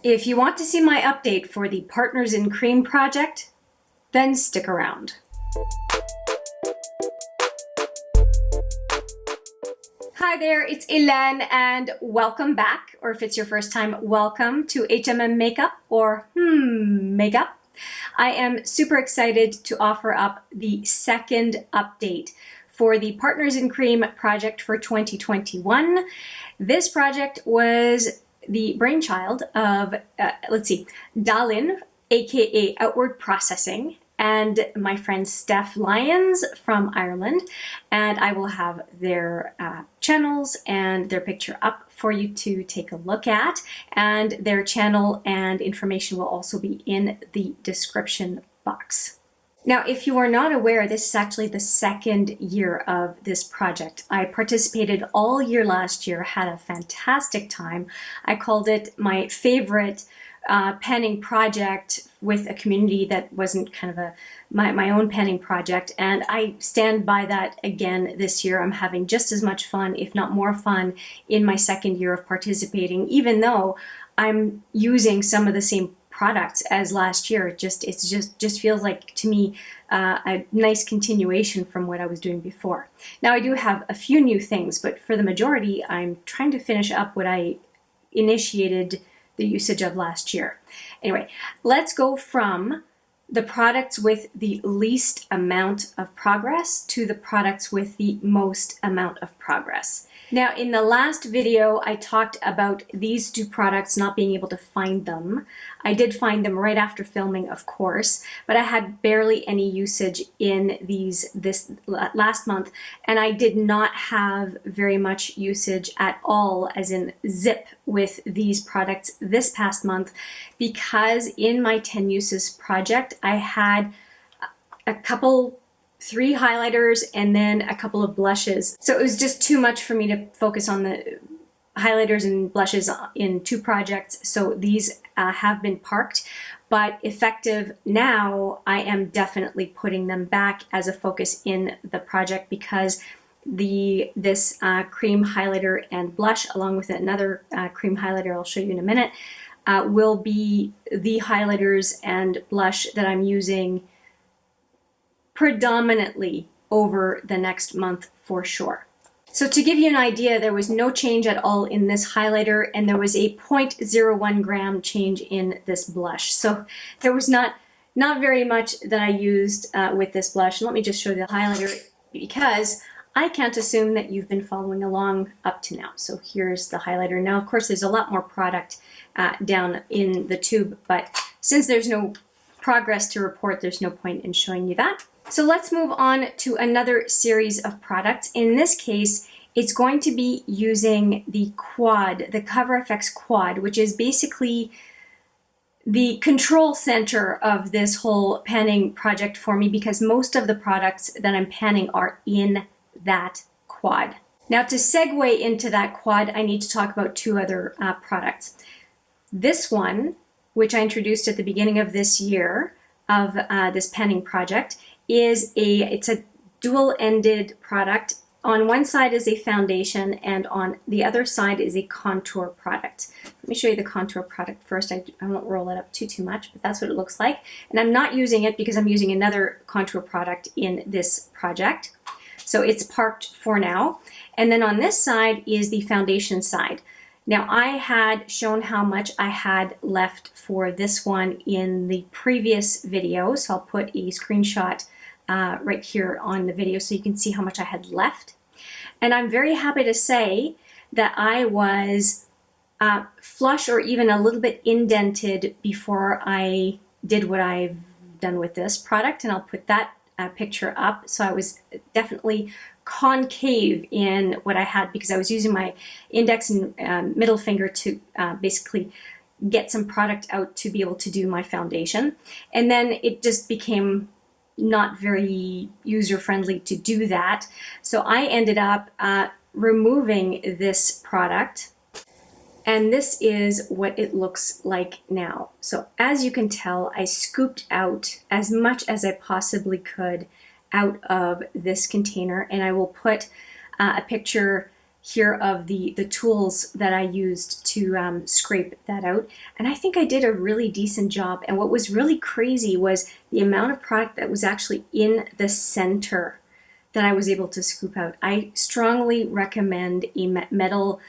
If you want to see my update for the Partners in Cream project, then stick around. Hi there, it's Hélène and welcome back, or if it's your first time, welcome to HMM Makeup or Makeup. I am super excited to offer up the second update for the Partners in Cream project for 2021. This project was the brainchild of, DaLin, aka OutwardProcessing, and my friend Steph Lyons from Ireland, and I will have their channels and their picture up for you to take a look at, and their channel and information will also be in the description box. Now, if you are not aware, this is actually the second year of this project. I participated all year last year, had a fantastic time. I called it my favorite penning project with a community that wasn't kind of my own penning project, and I stand by that again this year. I'm having just as much fun, if not more fun, in my second year of participating, even though I'm using some of the same products as last year. It just feels like, to me, a nice continuation from what I was doing before. Now, I do have a few new things, but for the majority, I'm trying to finish up what I initiated the usage of last year. Anyway, let's go from the products with the least amount of progress to the products with the most amount of progress. Now, in the last video, I talked about these two products not being able to find them. I did find them right after filming, of course, but I had barely any usage in this last month, and I did not have very much usage at all, as in zip, with these products this past month, because in my 10 uses project, I had three highlighters and then a couple of blushes. So it was just too much for me to focus on the highlighters and blushes in two projects. So these have been parked, but effective now, I am definitely putting them back as a focus in the project, because this cream highlighter and blush, along with another cream highlighter I'll show you in a minute, will be the highlighters and blush that I'm using predominantly over the next month for sure. So to give you an idea, there was no change at all in this highlighter, and there was a 0.01 gram change in this blush. So there was not very much that I used with this blush. And let me just show you the highlighter, because I can't assume that you've been following along up to now. So here's the highlighter. Now, of course, there's a lot more product down in the tube, but since there's no progress to report, there's no point in showing you that. So let's move on to another series of products. In this case, it's going to be using the quad, the Cover FX quad, which is basically the control center of this whole panning project for me, because most of the products that I'm panning are in that quad. Now, to segue into that quad, I need to talk about two other products. This one, which I introduced at the beginning of this year of this panning project, it's a dual-ended product. On one side is a foundation, and on the other side is a contour product. Let me show you the contour product first. I won't roll it up too much, but that's what it looks like. And I'm not using it because I'm using another contour product in this project. So it's parked for now. And then on this side is the foundation side. Now, I had shown how much I had left for this one in the previous video, so I'll put a screenshot right here on the video so you can see how much I had left. And I'm very happy to say that I was flush or even a little bit indented before I did what I've done with this product, and I'll put that picture up. So I was definitely concave in what I had, because I was using my index and middle finger to basically get some product out to be able to do my foundation. And then it just became not very user-friendly to do that. So I ended up removing this product, and this is what it looks like now. So as you can tell, I scooped out as much as I possibly could out of this container, and I will put a picture here of the tools that I used to scrape that out. And I think I did a really decent job. And what was really crazy was the amount of product that was actually in the center that I was able to scoop out. I strongly recommend a metal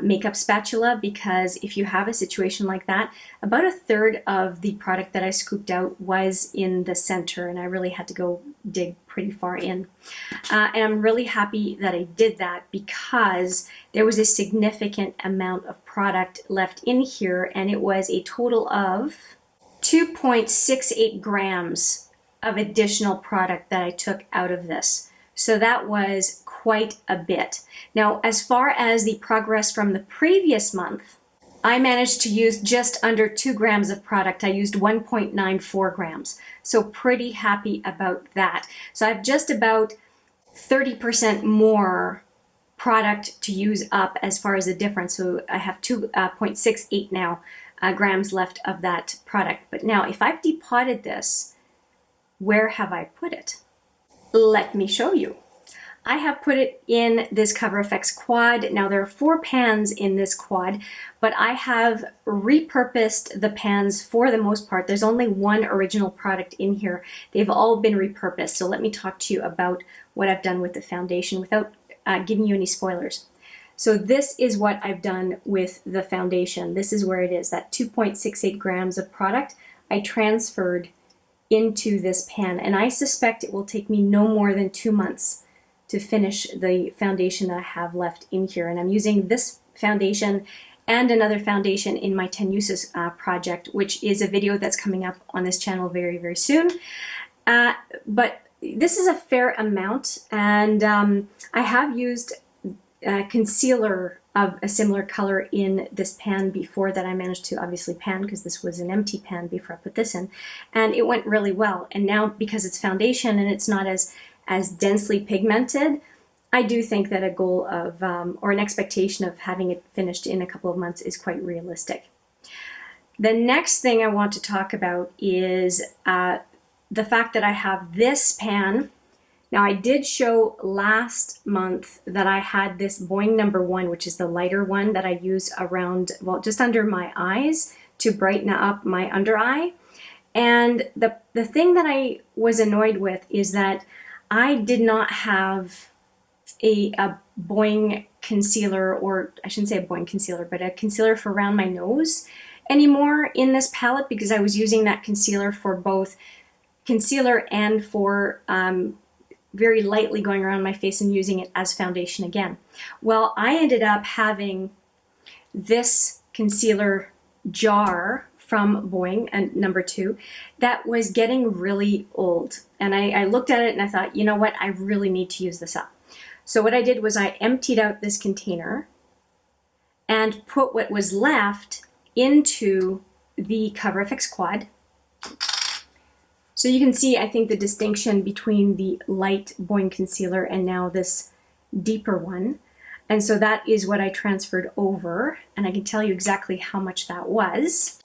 makeup spatula, because if you have a situation like that, about a third of the product that I scooped out was in the center, and I really had to go dig pretty far in. And I'm really happy that I did that, because there was a significant amount of product left in here, and it was a total of 2.68 grams of additional product that I took out of this. So that was quite a bit. Now, as far as the progress from the previous month, I managed to use just under 2 grams of product. I used 1.94 grams. So pretty happy about that. So I have just about 30% more product to use up as far as the difference. So I have 2.68 now grams left of that product. But now if I've depotted this, where have I put it? Let me show you. I have put it in this Cover FX quad. Now there are 4 pans in this quad, but I have repurposed the pans for the most part. There's only one original product in here. They've all been repurposed. So let me talk to you about what I've done with the foundation without giving you any spoilers. So this is what I've done with the foundation. This is where it is, that 2.68 grams of product I transferred into this pan, and I suspect it will take me no more than 2 months to finish the foundation that I have left in here. And I'm using this foundation and another foundation in my 10 uses project, which is a video that's coming up on this channel very, very soon. But this is a fair amount, and I have used concealer of a similar color in this pan before that I managed to obviously pan, because this was an empty pan before I put this in, and it went really well. And now, because it's foundation and it's not as densely pigmented, I do think that a goal of or an expectation of having it finished in a couple of months is quite realistic. The next thing I want to talk about is the fact that I have this pan. Now, I did show last month that I had this Boiing #1, which is the lighter one that I use around, well, just under my eyes to brighten up my under eye. And the thing that I was annoyed with is that I did not have a Boiing concealer, or I shouldn't say a Boiing concealer, but a concealer for around my nose anymore in this palette, because I was using that concealer for both concealer and for very lightly going around my face and using it as foundation again. Well, I ended up having this concealer jar from Boiing, #2, that was getting really old. And I looked at it and I thought, you know what, I really need to use this up. So what I did was I emptied out this container and put what was left into the Cover FX quad. So you can see, I think, the distinction between the light Boiing concealer and now this deeper one. And so that is what I transferred over, and I can tell you exactly how much that was.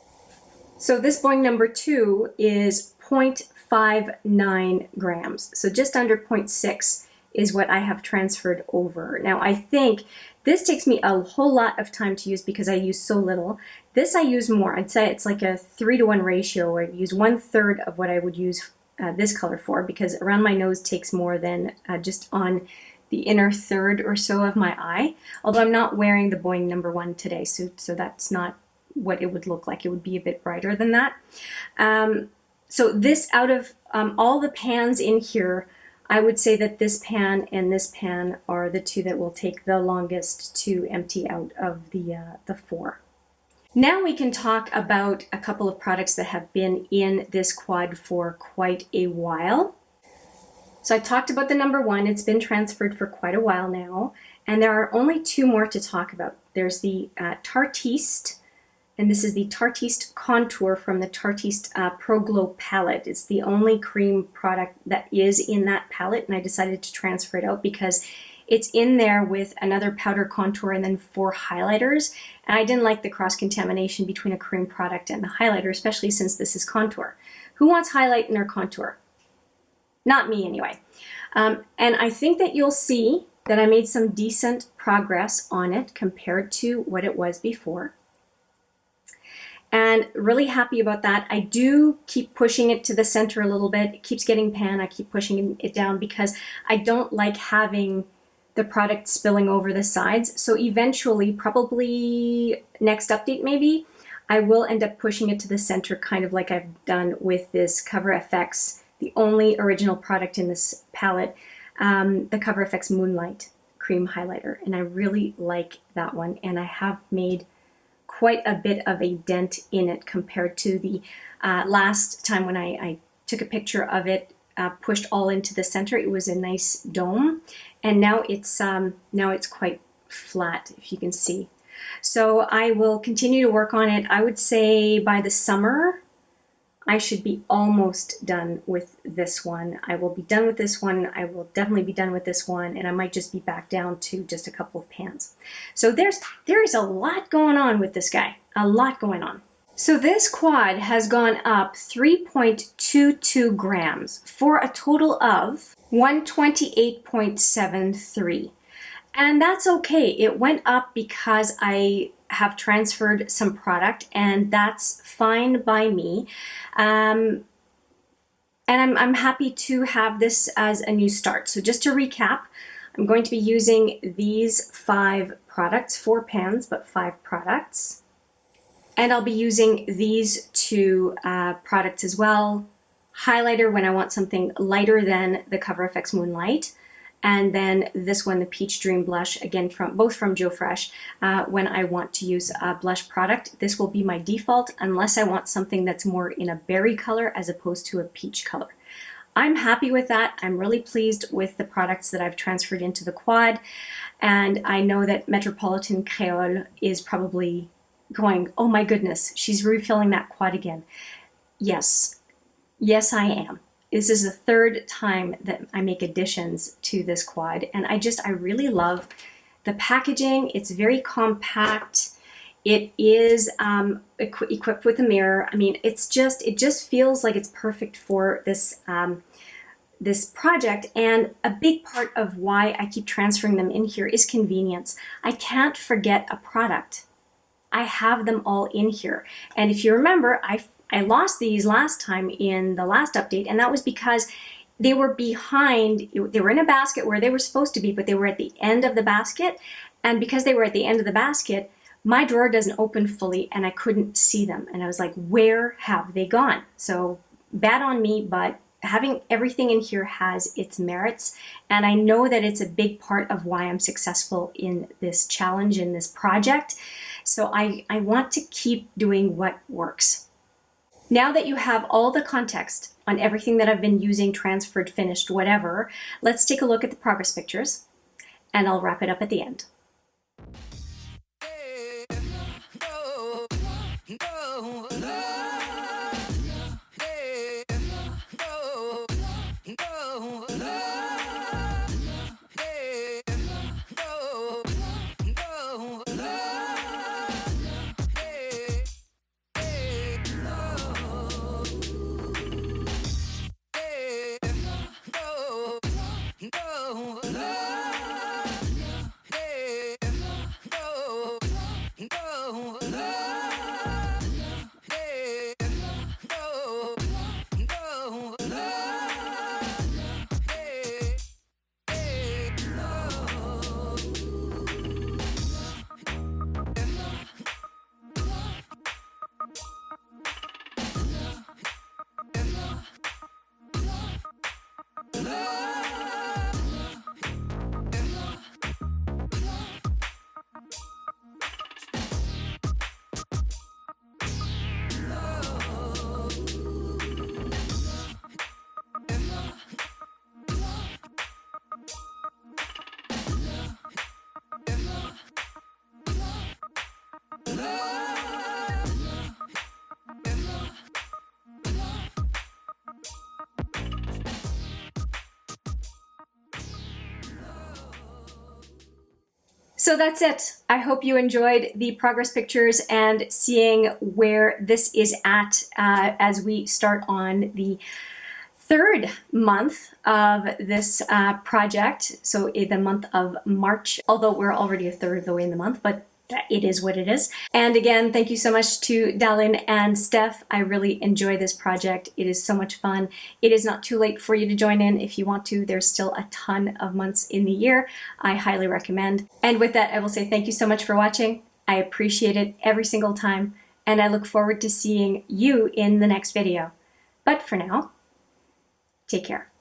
So this Boiing #2 is 0.59 grams. So just under 0.6 is what I have transferred over. Now, I think this takes me a whole lot of time to use because I use so little. This I use more. I'd say it's like a 3-to-1 ratio, where I use 1/3 of what I would use this color for, because around my nose takes more than just on the inner third or so of my eye. Although I'm not wearing the Boiing #1 today, so that's not what it would look like. It would be a bit brighter than that. So this, out of all the pans in here, I would say that this pan and this pan are the two that will take the longest to empty out of the 4. Now we can talk about a couple of products that have been in this quad for quite a while. So I talked about the #1. It's been transferred for quite a while now, and there are only 2 more to talk about. There's the Tarteist, and this is the Tarteist Contour from the Tarteist Pro Glow palette. It's the only cream product that is in that palette, and I decided to transfer it out because it's in there with another powder contour and then 4 highlighters. And I didn't like the cross-contamination between a cream product and the highlighter, especially since this is contour. Who wants highlight in their contour? Not me, anyway. And I think that you'll see that I made some decent progress on it compared to what it was before. And really happy about that. I do keep pushing it to the center a little bit. It keeps getting pan. I keep pushing it down because I don't like having the product spilling over the sides. So eventually, probably next update maybe, I will end up pushing it to the center, kind of like I've done with this Cover FX, the only original product in this palette, the Cover FX Moonlight cream highlighter. And I really like that one. And I have made quite a bit of a dent in it compared to the last time when I took a picture of it, pushed all into the center. It was a nice dome, and now it's quite flat, if you can see. So I will continue to work on it. I would say by the summer, I should be almost done with this one. I will be done with this one. I will definitely be done with this one, and I might just be back down to just a couple of pans. So there is a lot going on with this guy, a lot going on. So this quad has gone up 3.22 grams for a total of 128.73. And that's okay. It went up because I have transferred some product, and that's fine by me. And I'm happy to have this as a new start. So just to recap, I'm going to be using these 5 products, 4 pans, but 5 products. And I'll be using these 2 products as well. Highlighter when I want something lighter than the Cover FX Moonlight. And then this one, the Peach Dream Blush, again, both from Joe Fresh, when I want to use a blush product. This will be my default unless I want something that's more in a berry color as opposed to a peach color. I'm happy with that. I'm really pleased with the products that I've transferred into the quad. And I know that Metropolitan Creole is probably going, oh my goodness, she's refilling that quad again. Yes, I am. This is the 3rd time that I make additions to this quad, and I really love the packaging. It's very compact. It is equipped with a mirror. I mean, it just feels like it's perfect for this this project, and a big part of why I keep transferring them in here is convenience. I can't forget a product. I have them all in here, and if you remember, I lost these last time in the last update, and that was because they were behind, they were in a basket where they were supposed to be, but they were at the end of the basket, and because they were at the end of the basket, my drawer doesn't open fully, and I couldn't see them, and I was like, where have they gone? So bad on me, but having everything in here has its merits, and I know that it's a big part of why I'm successful in this challenge, in this project, so I want to keep doing what works. Now that you have all the context on everything that I've been using, transferred, finished, whatever, let's take a look at the progress pictures, and I'll wrap it up at the end. So that's it. I hope you enjoyed the progress pictures and seeing where this is at as we start on the third month of this project, so the month of March, although we're already a third of the way in the month, but it is what it is. And again, thank you so much to DaLin and Steph. I really enjoy this project. It is so much fun. It is not too late for you to join in if you want to. There's still a ton of months in the year. I highly recommend. And with that, I will say thank you so much for watching. I appreciate it every single time, and I look forward to seeing you in the next video. But for now, take care.